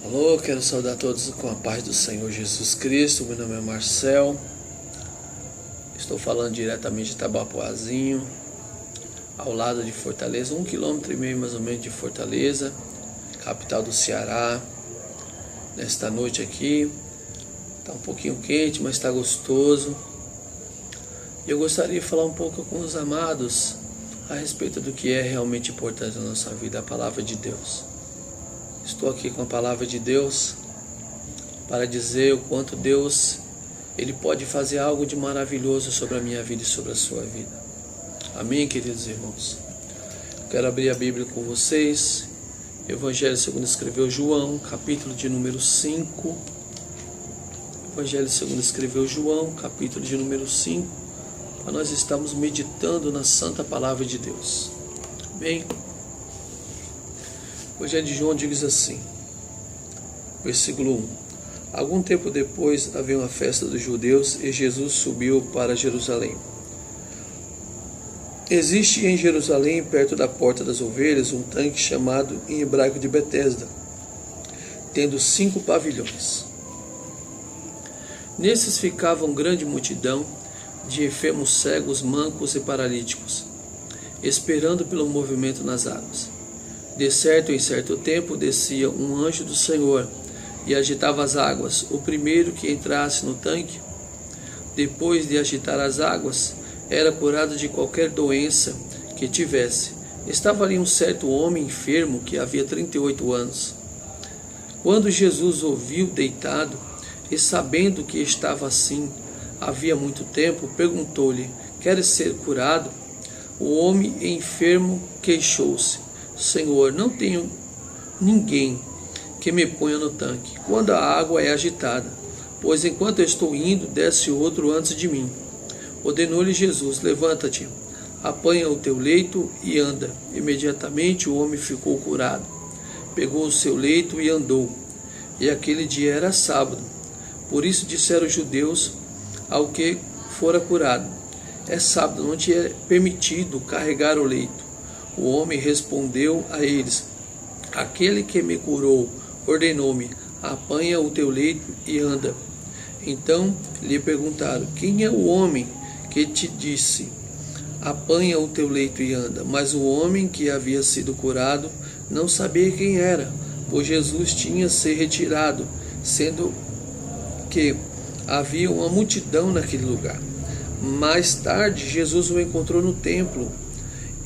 Alô, quero saudar todos com a paz do Senhor Jesus Cristo. Meu nome é Marcel. Estou falando diretamente de Tabapuazinho, ao lado de Fortaleza, 1,5 km mais ou menos de Fortaleza, capital do Ceará. Nesta noite aqui, está um pouquinho quente, mas está gostoso. E eu gostaria de falar um pouco com os amados a respeito do que é realmente importante na nossa vida, a palavra de Deus. Estou aqui com a palavra de Deus para dizer o quanto Deus Ele pode fazer algo de maravilhoso sobre a minha vida e sobre a sua vida. Amém, queridos irmãos? Quero abrir a Bíblia com vocês. Evangelho segundo escreveu João, capítulo de número 5. Evangelho segundo escreveu João, capítulo de número 5. Para nós estamos meditando na santa palavra de Deus. Amém? O Evangelho de João diz assim, versículo 1. Algum tempo depois havia uma festa dos judeus e Jesus subiu para Jerusalém. Existe em Jerusalém, perto da porta das ovelhas, um tanque chamado em hebraico de Betesda, tendo 5 pavilhões. Nesses ficavam grande multidão de enfermos, cegos, mancos e paralíticos, esperando pelo movimento nas águas. De certo em certo tempo descia um anjo do Senhor e agitava as águas. O primeiro que entrasse no tanque, depois de agitar as águas, era curado de qualquer doença que tivesse. Estava ali um certo homem enfermo que havia 38 anos. Quando Jesus o viu deitado e sabendo que estava assim havia muito tempo, perguntou-lhe: queres ser curado? O homem enfermo queixou-se: Senhor, não tenho ninguém que me ponha no tanque quando a água é agitada, pois enquanto eu estou indo, desce outro antes de mim. Ordenou-lhe Jesus: levanta-te, apanha o teu leito e anda. Imediatamente o homem ficou curado. Pegou o seu leito e andou. E aquele dia era sábado. Por isso disseram os judeus ao que fora curado: é sábado, não te é permitido carregar o leito. O homem respondeu a eles: aquele que me curou ordenou-me: apanha o teu leito e anda. Então lhe perguntaram: quem é o homem que te disse: apanha o teu leito e anda? Mas o homem que havia sido curado não sabia quem era, pois Jesus tinha se retirado, sendo que havia uma multidão naquele lugar. Mais tarde Jesus o encontrou no templo.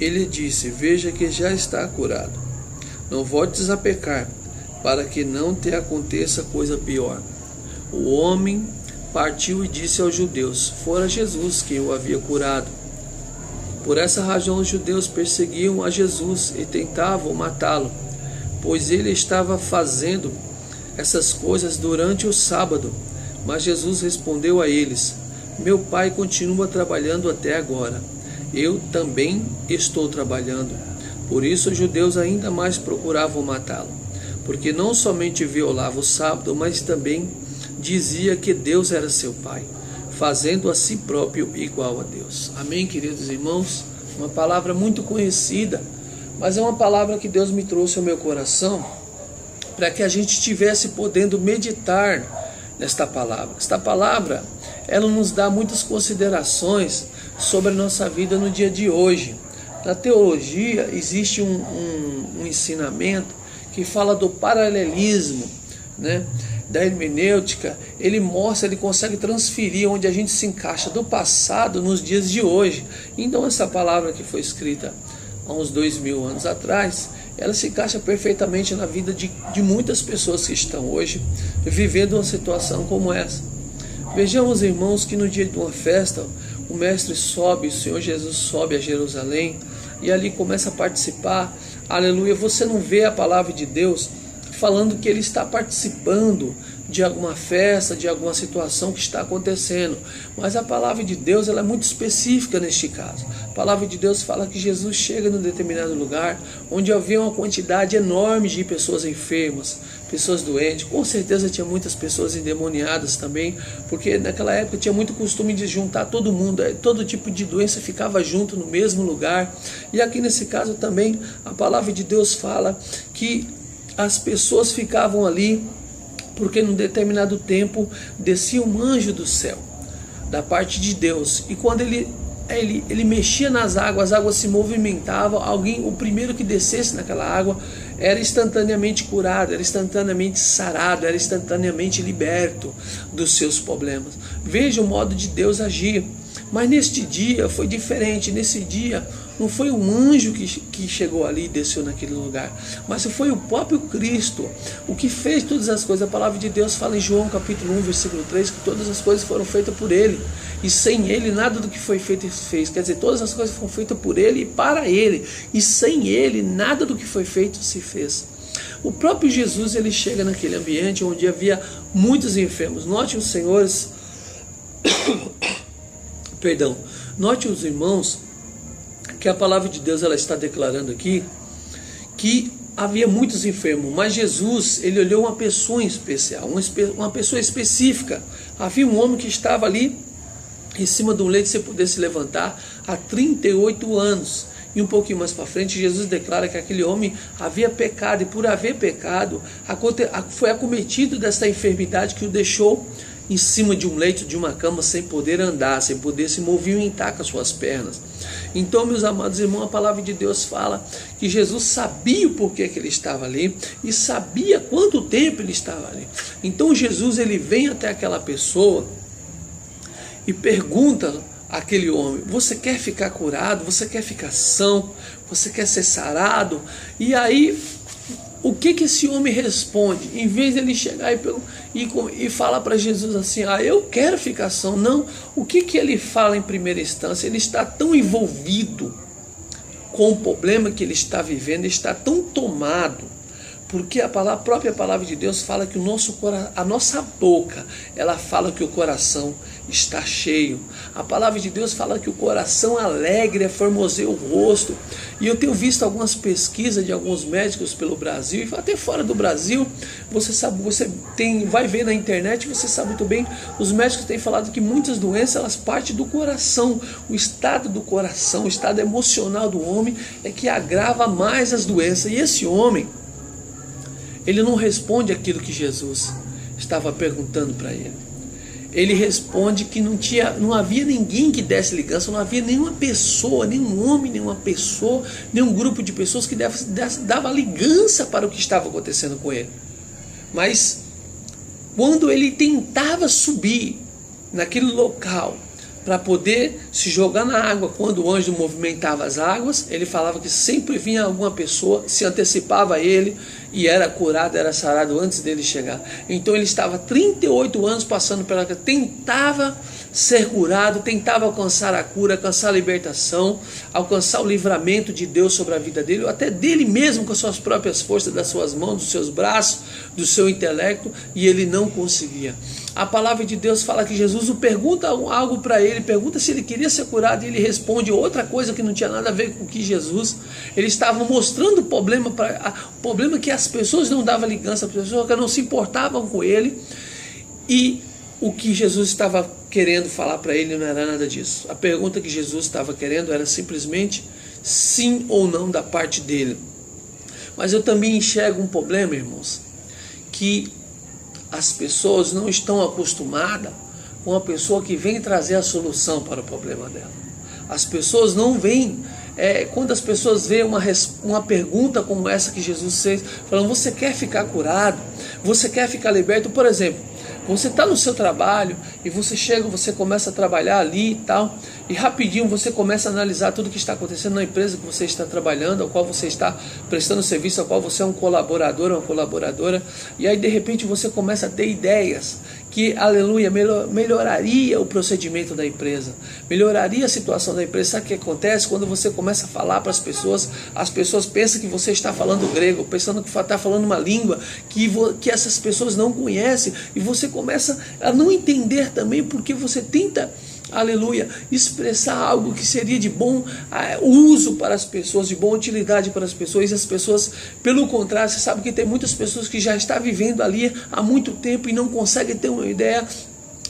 Ele disse: veja que já está curado. Não voltes a pecar, para que não te aconteça coisa pior. O homem partiu e disse aos judeus: fora Jesus quem o havia curado. Por essa razão os judeus perseguiam a Jesus e tentavam matá-lo, pois ele estava fazendo essas coisas durante o sábado. Mas Jesus respondeu a eles: meu Pai continua trabalhando até agora. Eu também estou trabalhando. Por isso os judeus ainda mais procuravam matá-lo, porque não somente violava o sábado, mas também dizia que Deus era seu Pai, fazendo a si próprio igual a Deus. Amém, queridos irmãos? Uma palavra muito conhecida, mas é uma palavra que Deus me trouxe ao meu coração para que a gente estivesse podendo meditar nesta palavra. Esta palavra, ela nos dá muitas considerações sobre a nossa vida no dia de hoje. Na teologia existe um ensinamento que fala do paralelismo, né? Da hermenêutica. Ele mostra, ele consegue transferir onde a gente se encaixa do passado nos dias de hoje. Então essa palavra que foi escrita há uns 2000 anos atrás, ela se encaixa perfeitamente na vida de muitas pessoas que estão hoje vivendo uma situação como essa. Vejamos, irmãos, que no dia de uma festa, o mestre sobe, o Senhor Jesus sobe a Jerusalém e ali começa a participar. Aleluia, você não vê a palavra de Deus falando que ele está participando de alguma festa, de alguma situação que está acontecendo. Mas a palavra de Deus, ela é muito específica neste caso. A palavra de Deus fala que Jesus chega num determinado lugar onde havia uma quantidade enorme de pessoas enfermas, pessoas doentes. Com certeza tinha muitas pessoas endemoniadas também, porque naquela época tinha muito costume de juntar todo mundo, todo tipo de doença ficava junto no mesmo lugar. E aqui nesse caso também a palavra de Deus fala que as pessoas ficavam ali, porque num determinado tempo descia um anjo do céu, da parte de Deus, e quando ele mexia nas águas, as águas se movimentavam, o primeiro que descesse naquela água era instantaneamente curado, era instantaneamente sarado, era instantaneamente liberto dos seus problemas. Veja o modo de Deus agir. Mas neste dia foi diferente. Nesse dia não foi um anjo que chegou ali e desceu naquele lugar, mas foi o próprio Cristo, o que fez todas as coisas. A palavra de Deus fala em João capítulo 1, versículo 3, que todas as coisas foram feitas por Ele, e sem Ele nada do que foi feito se fez. Quer dizer, todas as coisas foram feitas por Ele e para Ele, e sem Ele nada do que foi feito se fez. O próprio Jesus, ele chega naquele ambiente onde havia muitos enfermos. Note os senhores, note os irmãos, que a palavra de Deus ela está declarando aqui que havia muitos enfermos, mas Jesus, ele olhou uma pessoa em especial, uma pessoa específica. Havia um homem que estava ali em cima de um leito sem poder se levantar há 38 anos. E um pouquinho mais para frente, Jesus declara que aquele homem havia pecado, e por haver pecado, foi acometido dessa enfermidade que o deixou em cima de um leito, de uma cama, sem poder andar, sem poder se movimentar com as suas pernas. Então, meus amados irmãos, a palavra de Deus fala que Jesus sabia o porquê que ele estava ali e sabia quanto tempo ele estava ali. Então Jesus, ele vem até aquela pessoa e pergunta àquele homem: você quer ficar curado? Você quer ficar são? Você quer ser sarado? E aí, o que esse homem responde? Em vez de ele chegar e falar para Jesus assim: eu quero ficar são. Não, o que ele fala em primeira instância? Ele está tão envolvido com o problema que ele está vivendo, ele está tão tomado, porque a própria palavra de Deus fala que a nossa boca, ela fala que o coração está cheio. A palavra de Deus fala que o coração alegre formoseia o rosto. E eu tenho visto algumas pesquisas de alguns médicos pelo Brasil, e até fora do Brasil. Você sabe, vai ver na internet, você sabe muito bem, os médicos têm falado que muitas doenças, elas partem do coração. O estado do coração, o estado emocional do homem é que agrava mais as doenças. E esse homem, ele não responde aquilo que Jesus estava perguntando para ele. Ele responde que não havia ninguém que desse ligança, não havia nenhuma pessoa, nenhum homem, nenhuma pessoa, nenhum grupo de pessoas que dava ligança para o que estava acontecendo com ele. Mas quando ele tentava subir naquele local para poder se jogar na água, quando o anjo movimentava as águas, ele falava que sempre vinha alguma pessoa, se antecipava a ele e era curado, era sarado antes dele chegar. Então ele estava 38 anos passando pela... tentava ser curado, tentava alcançar a cura, alcançar a libertação, alcançar o livramento de Deus sobre a vida dele, ou até dele mesmo, com as suas próprias forças, das suas mãos, dos seus braços, do seu intelecto, e ele não conseguia. A palavra de Deus fala que Jesus pergunta algo para ele, pergunta se ele queria ser curado, e ele responde outra coisa que não tinha nada a ver com o que Jesus. Ele estava mostrando o problema que as pessoas não davam ligança, as pessoas que não se importavam com ele, e o que Jesus estava querendo falar para ele não era nada disso. A pergunta que Jesus estava querendo era simplesmente sim ou não da parte dele. Mas eu também enxergo um problema, irmãos, que as pessoas não estão acostumadas com a pessoa que vem trazer a solução para o problema dela. As pessoas não veem, quando as pessoas veem uma pergunta como essa que Jesus fez, falando: você quer ficar curado? Você quer ficar liberto? Por exemplo, você está no seu trabalho e você chega, você começa a trabalhar ali e tal, e rapidinho você começa a analisar tudo que está acontecendo na empresa que você está trabalhando, ao qual você está prestando serviço, ao qual você é um colaborador ou uma colaboradora, e aí de repente você começa a ter ideias que, aleluia, melhoraria o procedimento da empresa, melhoraria a situação da empresa. Sabe o que acontece? Quando você começa a falar para as pessoas pensam que você está falando grego, pensando que está falando uma língua que essas pessoas não conhecem, e você começa a não entender também, porque você tenta, aleluia, expressar algo que seria de bom uso para as pessoas, de boa utilidade para as pessoas, e as pessoas, pelo contrário, você sabe que tem muitas pessoas que já estão vivendo ali há muito tempo e não conseguem ter uma ideia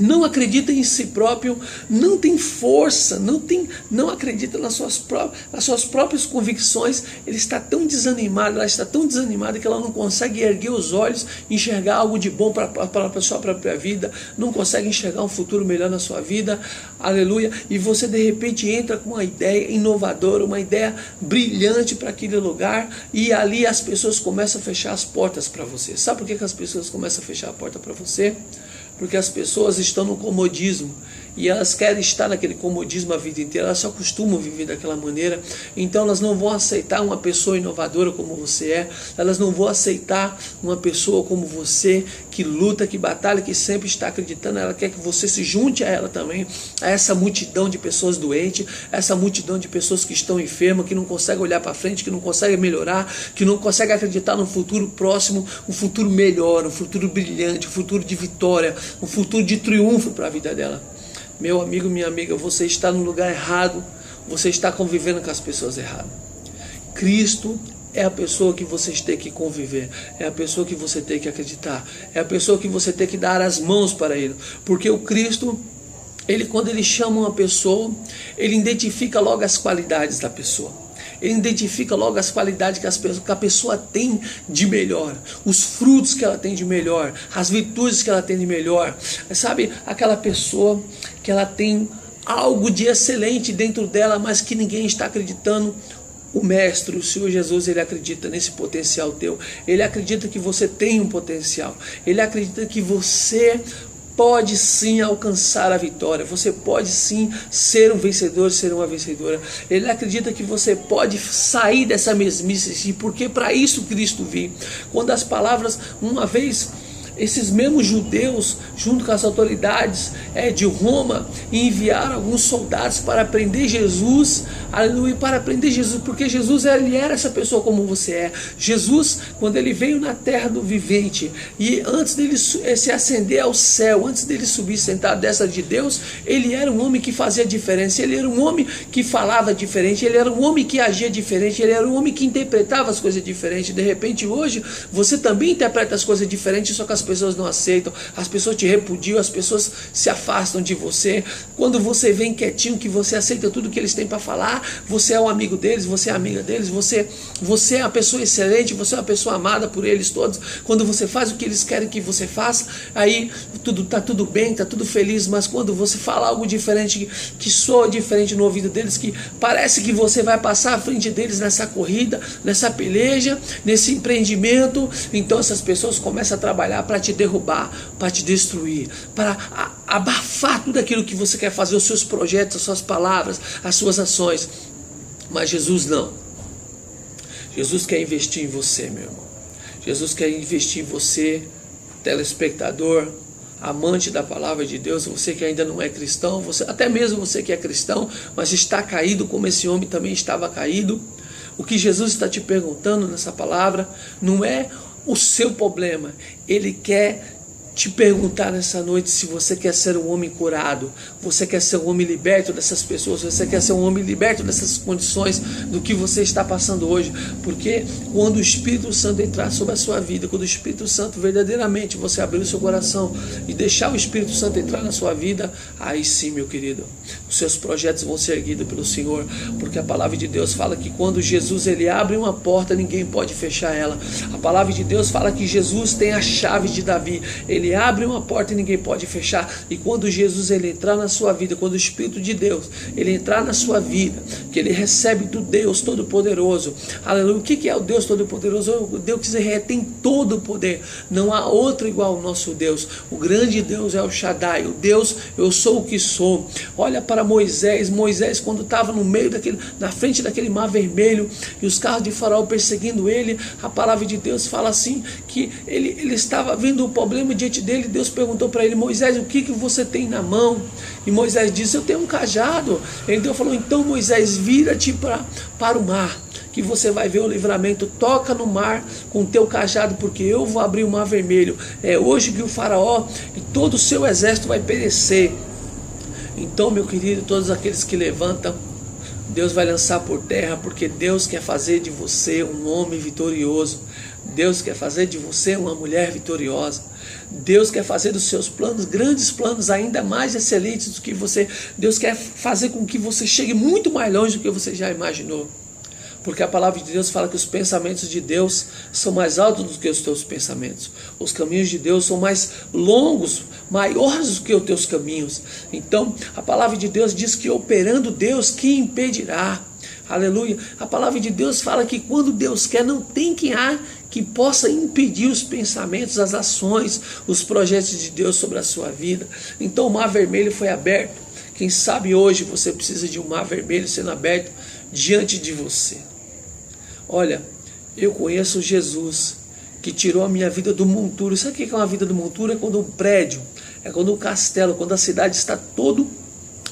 não acredita em si próprio, não tem força, não acredita nas suas próprias convicções, ele está tão desanimado, ela está tão desanimada que ela não consegue erguer os olhos, enxergar algo de bom para a sua própria vida, não consegue enxergar um futuro melhor na sua vida, aleluia, e você de repente entra com uma ideia inovadora, uma ideia brilhante para aquele lugar, e ali as pessoas começam a fechar as portas para você. Sabe por que as pessoas começam a fechar a porta para você? Porque as pessoas estão no comodismo e elas querem estar naquele comodismo a vida inteira, elas se acostumam a viver daquela maneira, então elas não vão aceitar uma pessoa inovadora como você é, elas não vão aceitar uma pessoa como você, que luta, que batalha, que sempre está acreditando, ela quer que você se junte a ela também, a essa multidão de pessoas doentes, essa multidão de pessoas que estão enfermas, que não conseguem olhar para frente, que não conseguem melhorar, que não conseguem acreditar no futuro próximo, um futuro melhor, um futuro brilhante, um futuro de vitória, um futuro de triunfo para a vida dela. Meu amigo, minha amiga, você está no lugar errado, você está convivendo com as pessoas erradas. Cristo é a pessoa que vocês têm que conviver, é a pessoa que você tem que acreditar, é a pessoa que você tem que dar as mãos para Ele, porque o Cristo, quando Ele chama uma pessoa, Ele identifica logo as qualidades da pessoa. Ele identifica logo as qualidades que a pessoa tem de melhor, os frutos que ela tem de melhor, as virtudes que ela tem de melhor. Sabe, aquela pessoa que ela tem algo de excelente dentro dela, mas que ninguém está acreditando. O Mestre, o Senhor Jesus, Ele acredita nesse potencial teu. Ele acredita que você tem um potencial. Ele acredita que você pode sim alcançar a vitória, você pode sim ser um vencedor, ser uma vencedora. Ele acredita que você pode sair dessa mesmice, porque para isso Cristo veio. Quando as palavras, uma vez, esses mesmos judeus, junto com as autoridades de Roma, enviaram alguns soldados para prender Jesus, aleluia, para prender Jesus, porque Jesus ele era essa pessoa como você é. Jesus, quando ele veio na terra do vivente, e antes dele se ascender ao céu, antes dele subir sentado à destra de Deus, ele era um homem que fazia diferença, ele era um homem que falava diferente, ele era um homem que agia diferente, ele era um homem que interpretava as coisas diferentes. De repente hoje, você também interpreta as coisas diferentes, só que as pessoas não aceitam, as pessoas te repudiam, as pessoas se afastam de você. Quando você vem quietinho, que você aceita tudo que eles têm para falar, você é um amigo deles, você é amiga deles, você é uma pessoa excelente, você é uma pessoa amada por eles todos. Quando você faz o que eles querem que você faça, aí tá tudo bem, tá tudo feliz. Mas quando você fala algo diferente, que soa diferente no ouvido deles, que parece que você vai passar à frente deles nessa corrida, nessa peleja, nesse empreendimento, então essas pessoas começam a trabalhar para te derrubar, para te destruir, para abafar tudo aquilo que você quer fazer, os seus projetos, as suas palavras, as suas ações. Mas Jesus não. Jesus quer investir em você, meu irmão. Jesus quer investir em você, telespectador, amante da palavra de Deus, você que ainda não é cristão, até mesmo você que é cristão, mas está caído como esse homem também estava caído. O que Jesus está te perguntando nessa palavra não é o seu problema. Ele quer te perguntar nessa noite se você quer ser um homem curado, você quer ser um homem liberto dessas pessoas, você quer ser um homem liberto dessas condições do que você está passando hoje. Porque quando o Espírito Santo entrar sobre a sua vida, quando o Espírito Santo verdadeiramente você abrir o seu coração e deixar o Espírito Santo entrar na sua vida, aí sim, meu querido, os seus projetos vão ser erguidos pelo Senhor, porque a palavra de Deus fala que quando Jesus ele abre uma porta, ninguém pode fechar ela. A palavra de Deus fala que Jesus tem a chave de Davi, ele abre uma porta e ninguém pode fechar. E quando Jesus ele entrar na sua vida, quando o Espírito de Deus ele entrar na sua vida, que ele recebe do Deus Todo-Poderoso, aleluia. O que é o Deus Todo-Poderoso? O Deus que tem todo o poder, não há outro igual ao nosso Deus. O grande Deus é o Shaddai, o Deus, eu sou o que sou. Olha para Moisés, quando estava na frente daquele mar vermelho, e os carros de Faraó perseguindo ele, a palavra de Deus fala assim, que ele estava vendo o problema diante dele. Deus perguntou para ele: Moisés, o que você tem na mão? E Moisés disse: eu tenho um cajado. E Deus falou: então Moisés, vira-te para o mar, que você vai ver o livramento. Toca no mar com o teu cajado, porque eu vou abrir o mar vermelho. É hoje que o Faraó e todo o seu exército vai perecer. Então, meu querido, todos aqueles que levantam, Deus vai lançar por terra, porque Deus quer fazer de você um homem vitorioso. Deus quer fazer de você uma mulher vitoriosa. Deus quer fazer dos seus planos, grandes planos, ainda mais excelentes do que você. Deus quer fazer com que você chegue muito mais longe do que você já imaginou. Porque a palavra de Deus fala que os pensamentos de Deus são mais altos do que os teus pensamentos. Os caminhos de Deus são mais longos, maiores do que os teus caminhos. Então, a palavra de Deus diz que operando Deus, que impedirá? Aleluia. A palavra de Deus fala que quando Deus quer, não tem quem há que possa impedir os pensamentos, as ações, os projetos de Deus sobre a sua vida. Então, o mar vermelho foi aberto. Quem sabe hoje você precisa de um mar vermelho sendo aberto diante de você. Olha, eu conheço Jesus, que tirou a minha vida do monturo. Sabe o que é uma vida do monturo? É quando um prédio, é quando um castelo, quando a cidade está toda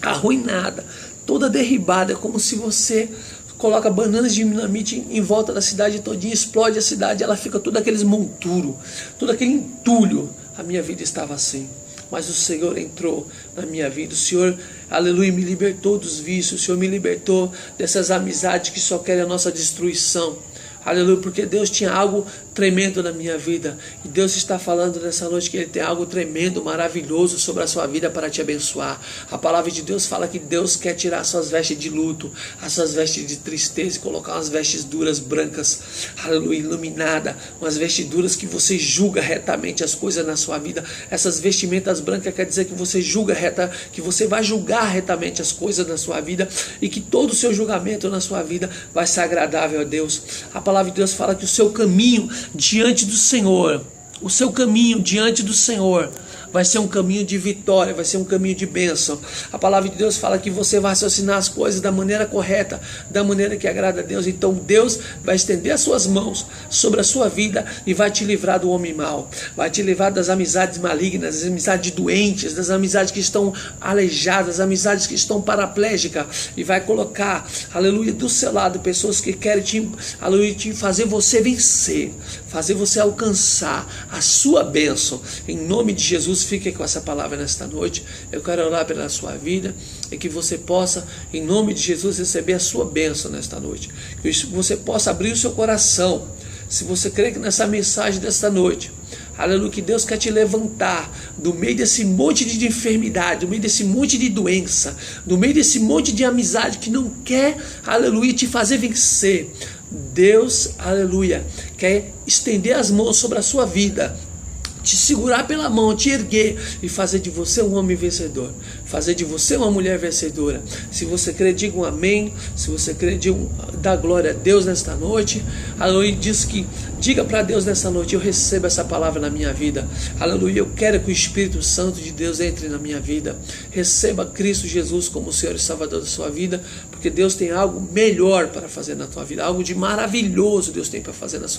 arruinada, toda derribada. É como se você coloca bananas de dinamite em volta da cidade todinha, explode a cidade, ela fica todo aqueles monturos, todo aquele entulho. A minha vida estava assim. Mas o Senhor entrou na minha vida. O Senhor, aleluia, me libertou dos vícios. O Senhor me libertou dessas amizades que só querem a nossa destruição. Aleluia, porque Deus tinha algo tremendo na minha vida. E Deus está falando nessa noite que Ele tem algo tremendo, maravilhoso sobre a sua vida para te abençoar. A palavra de Deus fala que Deus quer tirar as suas vestes de luto, as suas vestes de tristeza e colocar umas vestes duras, brancas, aleluia, iluminada, umas vestiduras que você julga retamente as coisas na sua vida. Essas vestimentas brancas quer dizer que você julga que você vai julgar retamente as coisas na sua vida e que todo o seu julgamento na sua vida vai ser agradável a Deus. A palavra de Deus fala que o seu caminho diante do Senhor, o seu caminho diante do Senhor vai ser um caminho de vitória, vai ser um caminho de bênção. A palavra de Deus fala que você vai raciocinar as coisas da maneira correta, da maneira que agrada a Deus. Então Deus vai estender as suas mãos sobre a sua vida e vai te livrar do homem mau, vai te livrar das amizades malignas, das amizades doentes, das amizades que estão aleijadas, das amizades que estão paraplégicas, e vai colocar, aleluia, do seu lado pessoas que querem aleluia, te fazer você vencer, fazer você alcançar a sua bênção. Em nome de Jesus, fique com essa palavra nesta noite. Eu quero orar pela sua vida e que você possa, em nome de Jesus, receber a sua bênção nesta noite. Que você possa abrir o seu coração. Se você crê que nessa mensagem desta noite, aleluia, que Deus quer te levantar do meio desse monte de enfermidade, do meio desse monte de doença, do meio desse monte de amizade que não quer, aleluia, te fazer vencer. Deus, aleluia, quer estender as mãos sobre a sua vida, te segurar pela mão, te erguer e fazer de você um homem vencedor, fazer de você uma mulher vencedora. Se você crê, diga um amém. Se você crê, dá glória a Deus nesta noite. Aleluia, diga para Deus nesta noite: eu recebo essa palavra na minha vida. Aleluia, eu quero que o Espírito Santo de Deus entre na minha vida. Receba Cristo Jesus como Senhor e Salvador da sua vida, porque Deus tem algo melhor para fazer na tua vida, algo de maravilhoso Deus tem para fazer na sua vida.